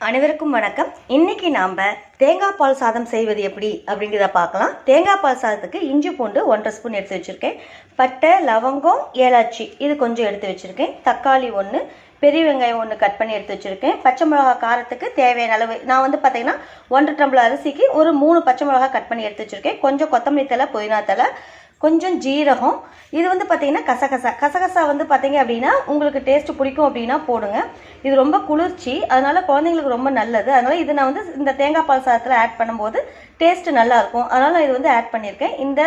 அனைவருக்கும் வணக்கம். இன்னைக்கு நாம் தேங்காய் பால் சாதம் செய்வது எப்படி அப்படிங்கிறத பார்க்கலாம். தேங்காய் பால் சாதத்துக்கு இஞ்சி பூண்டு 1.5 ஸ்பூன் எடுத்து வச்சுருக்கேன். பட்டை, லவங்கம், ஏலாச்சி இது கொஞ்சம் எடுத்து வச்சுருக்கேன். தக்காளி 1, பெரிய வெங்காயம் 1 கட் பண்ணி எடுத்து வச்சுருக்கேன். பச்சை மிளகா காரத்துக்கு தேவையான அளவு நான் பார்த்தீங்கன்னா 1 டம்ளர் அரிசிக்கு ஒரு 3 பச்சை மிளகா கட் பண்ணி எடுத்து வச்சுருக்கேன். கொஞ்சம் கொத்தமல்லி தழை, புதினா தழை, கொஞ்சம் ஜீரகம். இது பார்த்தீங்கன்னா கசகசா பார்த்தீங்க அப்படின்னா உங்களுக்கு டேஸ்ட் பிடிக்கும் அப்படின்னா போடுங்க. இது ரொம்ப குளிர்ச்சி, அதனால குழந்தைங்களுக்கு ரொம்ப நல்லது. அதனால இது நான் இந்த தேங்காய் பால் சாதத்தில் ஆட் பண்ணும்போது டேஸ்ட் நல்லா இருக்கும். அதனால இது ஆட் பண்ணியிருக்கேன். இந்த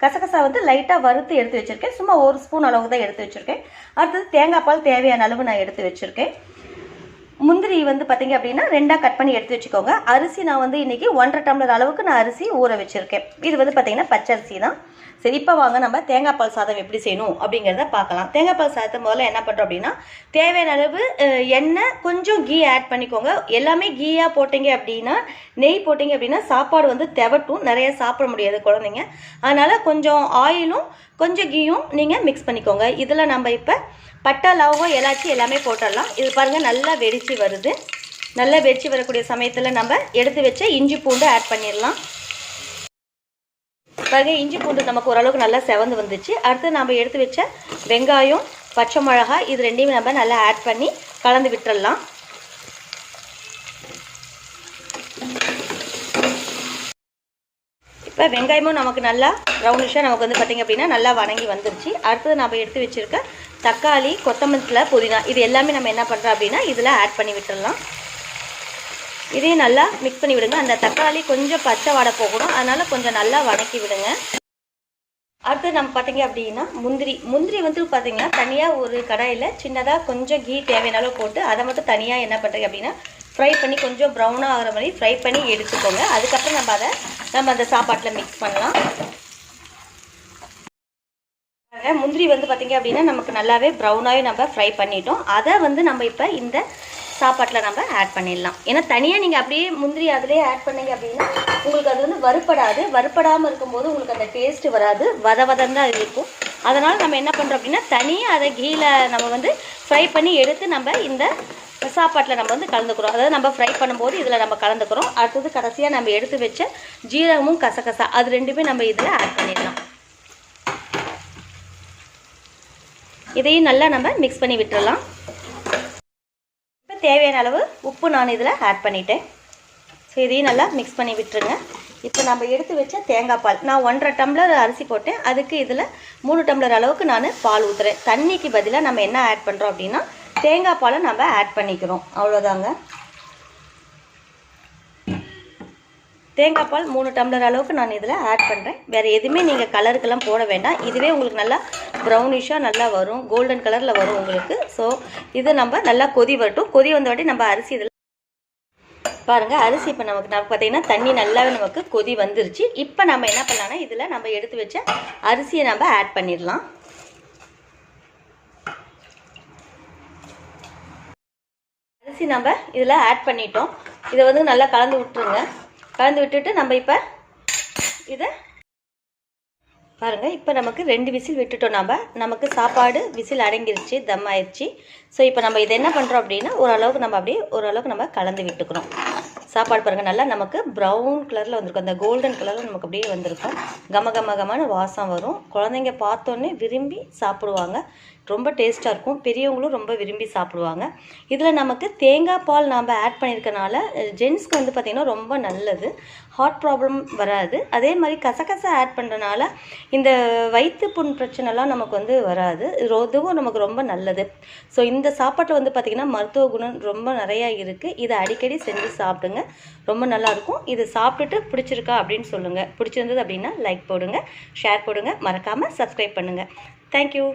கசகசா லைட்டாக வறுத்து எடுத்து வச்சிருக்கேன். சும்மா 1 ஸ்பூன் அளவு தான் எடுத்து வச்சிருக்கேன். அடுத்தது தேங்காய் பால் தேவையான அளவு நான் எடுத்து வச்சிருக்கேன். முந்திரி பார்த்தீங்க அப்படின்னா 2ஆக கட் பண்ணி எடுத்து வச்சுக்கோங்க. அரிசி நான் இன்னைக்கு 1.5 டம்ளர் அளவுக்கு நான் அரிசி ஊற வச்சிருக்கேன். இது பார்த்தீங்கன்னா பச்சரிசி தான். சரி, இப்போ வாங்க நம்ம தேங்காய் பால் சாதம் எப்படி செய்யணும் அப்படிங்கிறத பார்க்கலாம். தேங்காய் பால் சாதத்தை முதல்ல என்ன பண்ணுறோம் அப்படின்னா, தேவையான அளவு எண்ணெய், கொஞ்சம் கீ ஆட் பண்ணிக்கோங்க. எல்லாமே கீயாக போட்டிங்க அப்படின்னா, நெய் போட்டிங்க அப்படின்னா சாப்பாடு தெவட்டும், நிறைய சாப்பிட முடியாது குழந்தைங்க. அதனால் கொஞ்சம் ஆயிலும் கொஞ்சம் கீயும் நீங்கள் மிக்ஸ் பண்ணிக்கோங்க. இதில் நம்ம இப்போ பட்டை, லவங்கம், ஏலாச்சி எல்லாமே போட்டுடலாம். இது பாருங்கள் நல்லா வெடிச்சு வருது. நல்லா வெடிச்சு வரக்கூடிய சமயத்தில் நம்ம எடுத்து வச்ச இஞ்சி பூண்டு ஆட் பண்ணிடலாம். பாருங்க, இஞ்சி பூண்டு நமக்கு ஓரளவுக்கு நல்லா செவந்து வந்துச்சு. அடுத்து நம்ம எடுத்து வச்ச வெங்காயம், பச்சை மிளகாய் இது ரெண்டையும் நம்ம நல்லா ஆட் பண்ணி கலந்து விட்டுடலாம். இப்போ வெங்காயமும் நமக்கு நல்லா ப்ரௌனிஷாக நமக்கு பார்த்திங்க அப்படின்னா நல்லா வணங்கி வந்துருச்சு. அடுத்தது நம்ம எடுத்து வச்சுருக்க தக்காளி, கொத்தமல்லி தழை, புதினா இது எல்லாமே நம்ம என்ன பண்ணுறோம் அப்படின்னா இதில் ஆட் பண்ணி விட்டுடலாம். இதையும் நல்லா மிக்ஸ் பண்ணி விடுங்க. அந்த தக்காளி கொஞ்சம் பச்சை வாடை போகணும், அதனால் கொஞ்சம் நல்லா வதக்கி விடுங்க. அடுத்து நம்ம பார்த்தீங்க அப்படின்னா முந்திரி பார்த்தீங்கன்னா தனியாக ஒரு கடாயில் சின்னதாக கொஞ்சம் கீ தேவையான அளவு போட்டு அதை மட்டும் தனியாக என்ன பண்ணுறீங்க அப்படின்னா ஃப்ரை பண்ணி கொஞ்சம் ப்ரௌனாக ஆகிற மாதிரி ஃப்ரை பண்ணி எடுத்துக்கோங்க. அதுக்கப்புறம் நம்ம அந்த சாப்பாட்டில் மிக்ஸ் பண்ணலாம். முந்திரி பார்த்தீங்க அப்படின்னா நமக்கு நல்லாவே ப்ரௌனாகவே நம்ம ஃப்ரை பண்ணிட்டோம். அதை நம்ம இப்போ இந்த சாப்பாட்டில் நம்ம ஆட் பண்ணிடலாம். ஏன்னா தனியாக நீங்கள் அப்படியே முந்திரி அதிலே ஆட் பண்ணிங்க அப்படின்னா உங்களுக்கு அது வறுப்படாமல் இருக்கும்போது உங்களுக்கு அந்த டேஸ்ட்டு வராது, வதவதன் தான் இருக்கும். அதனால் நம்ம என்ன பண்ணுறோம் அப்படின்னா தனியாக அதை கீழே நம்ம ஃப்ரை பண்ணி எடுத்து நம்ம இந்த சாப்பாட்டில் நம்ம கலந்துக்கிறோம். அதாவது நம்ம ஃப்ரை பண்ணும்போது இதில் நம்ம கலந்துக்கிறோம். அடுத்தது கடைசியாக நம்ம எடுத்து வச்ச ஜீரகமும் கசகசா அது ரெண்டுமே நம்ம இதில் ஆட் பண்ணிடலாம். இதையும் நல்லா நம்ம மிக்ஸ் பண்ணி விட்டுடலாம். தேவையான அளவு உப்பு நான் இதில் ஆட் பண்ணிட்டேன். ஸோ இதையும் நல்லா மிக்ஸ் பண்ணி விட்டுருங்க. இப்போ நம்ம எடுத்து வச்ச தேங்காய் பால் நான் 1.5 டம்ளர் அரிசி போட்டேன். அதுக்கு இதில் 3 டம்ளர் அளவுக்கு நான் பால் ஊற்றுறேன். தண்ணிக்கு பதிலாக நம்ம என்ன ஆட் பண்ணுறோம் அப்படின்னா தேங்காய் பாலை நம்ம ஆட் பண்ணிக்கிறோம். அவ்வளோதாங்க. தேங்காய் பால் 3 டம்ளர் அளவுக்கு நான் இதில் ஆட் பண்ணுறேன். வேறு எதுவுமே நீங்கள் கலருக்கெல்லாம் போட வேண்டாம். இதுவே உங்களுக்கு நல்லா ப்ரௌனிஷாக நல்லா வரும், கோல்டன் கலரில் வரும் உங்களுக்கு. ஸோ இது நம்ம நல்லா கொதி வரட்டும். கொதி வந்த வாட்டி நம்ம அரிசி இதில் பாருங்கள். அரிசி இப்போ நமக்கு பார்த்திங்கன்னா தண்ணி நல்லாவே நமக்கு கொதி வந்துருச்சு. இப்போ நம்ம என்ன பண்ணலாம்னா இதில் நம்ம எடுத்து வச்ச அரிசியை நம்ம ஆட் பண்ணிடலாம். அரிசி நம்ம இதில் ஆட் பண்ணிட்டோம். இதை நல்லா கலந்து விட்டுருங்க. கலந்து விட்டுட்டு நம்ம இப்போ இதை பாருங்கள். இப்போ நமக்கு 2 விசில் விட்டுட்டோம். நமக்கு சாப்பாடு விசில் அடங்கிருச்சு, தம் ஆயிடுச்சு. ஸோ இப்போ நம்ம இதை என்ன பண்ணுறோம் அப்படின்னா ஓரளவுக்கு நம்ம கலந்து விட்டுக்கிறோம். சாப்பாடு பாருங்கள் நல்லா நமக்கு ப்ரௌன் கலரில் வந்திருக்கும், அந்த கோல்டன் கலரில் நமக்கு அப்படியே வந்திருக்கும். கமகமகமான வாசம் வரும். குழந்தைங்க பார்த்தோன்னே விரும்பி சாப்பிடுவாங்க. ரொம்ப டேஸ்ட்டாக இருக்கும். பெரியவங்களும் ரொம்ப விரும்பி சாப்பிடுவாங்க. இதில் நமக்கு தேங்காய் பால் நாம் ஆட் பண்ணியிருக்கனால ஜென்ஸ்க்கு பார்த்திங்கன்னா ரொம்ப நல்லது, ஹார்ட் ப்ராப்ளம் வராது. அதே மாதிரி கசகசா ஆட் பண்ணுறனால இந்த வயிற்று புண் பிரச்சனைலாம் நமக்கு வராது. இதுவும் நமக்கு ரொம்ப நல்லது. ஸோ இந்த சாப்பாட்டில் பார்த்திங்கன்னா மருத்துவ குணம் ரொம்ப நிறையா இருக்குது. இதை அடிக்கடி செஞ்சு சாப்பிடுங்க, ரொம்ப நல்லாயிருக்கும். இது சாப்பிட்டுட்டு பிடிச்சிருக்கா அப்படின்னு சொல்லுங்கள். பிடிச்சிருந்தது அப்படின்னா லைக் போடுங்க, ஷேர் போடுங்க, மறக்காமல் சப்ஸ்கிரைப் பண்ணுங்கள். தேங்க்யூ.